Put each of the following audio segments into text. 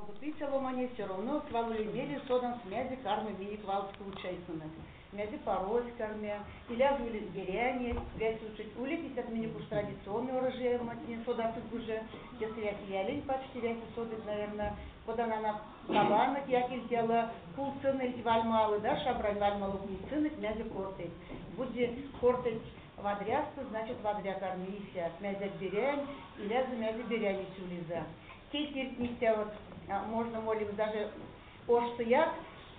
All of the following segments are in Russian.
Кутвица ломане все равно свалили мели содан смязи кармы мини квалс получается. Мязи порой карме, или азули беряне, связь учить улететь от меня уж традиционные оружие, матни сода тут уже, если я ялень почти весь соды, наверное, куда на кабанок я кильтела, пулцены вальмалы, да, шабрань вальмалу пулцены, мязи корты. Будет корты вадрясты, значит вадря кармися, мязи берянь, или азу мязи беряне сюлиза. Кейтер нитя вот, можно молим даже оштуяк,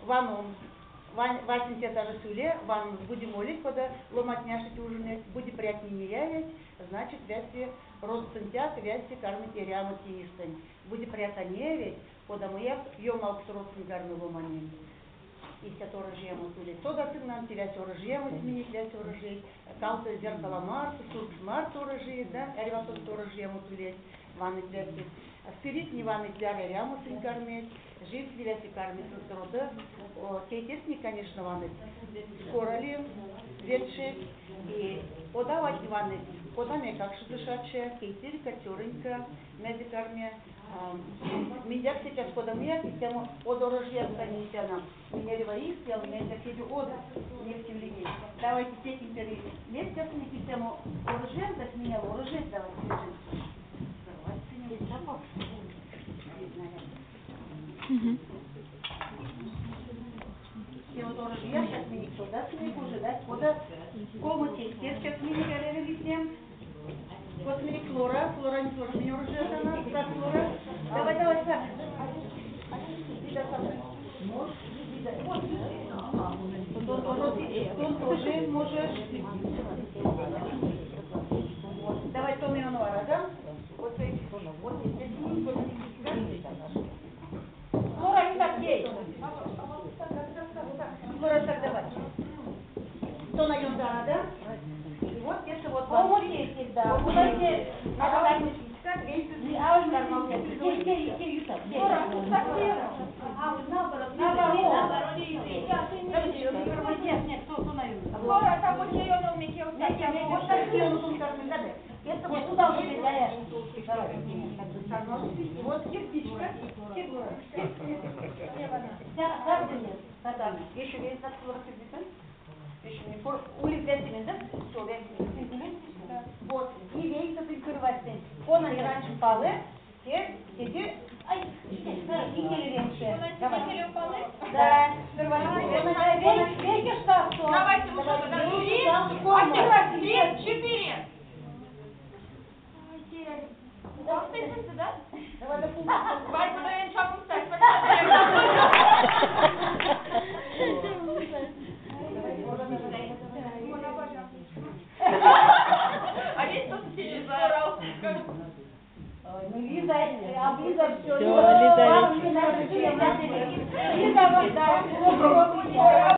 ваном. Васин те даже сюле, вам будем молить, когда ломать няшить ужинать, будет приятнее не явить, значит, вяси родствентяк, вяси кормить и ряму тиистань. Будет приятно не явить, когда мы ем с родствен гарны ломанем. И все то рожьему тулить. То да ты нам тебя все рожьему сменить, вяси рожей, калта зеркало Марса, сурк Марс рожей, да, ариватон то рожьему тулить, ванны вяси. Спирит не ванны для ряму сын кормить. Жив девяти карми с рода, кейтесник, конечно, ванны, скороли, ветши, и подавать ванны, подаме как что дышачая, кейтери, котеренька, мязи карми, меня сейчас подаме, систему одорожья санитана, меня реваих, я меня киду ода, нефть в линии. Давайте техники, нефть систему оружия, так меня оружие, давайте. И вот тоже я сейчас мне никто даст мне уже, да, куда комнате сейчас мне говорили всем. Вот мне флора не тоже мне уже это надо, да, флора. Давай, сам. Вида сам. Можешь, вида. Вот, тоже можешь. Давай, то мне оно, да? Вот здесь, Флора, не так есть. Флора, так давай. Что на нем да? И вот если вот вам есть всегда. Вот здесь. Надо дать мешочка, 200. А вот нормально. Флора, так сделано. А вот наоборот. Нет, кто на нем? Флора, там вот ее на уме. Вот так сделано. Это вот туда уже передаешь. Вот кирпичка. Еще весь на 40 еще не улиц вязь, да? Все, вязь. Вот. И весь это прикрывается. Он они раньше палы, все эти. Ай, и леньше. Давай. Да. Весь шкаф. Давайте мы что-то. 3, 4. Да? Давай, подаем шагу встать. А есть кто-то сидит за Ралфиком? Лиза, а Лиза все. Лиза, Лиза, вот, да.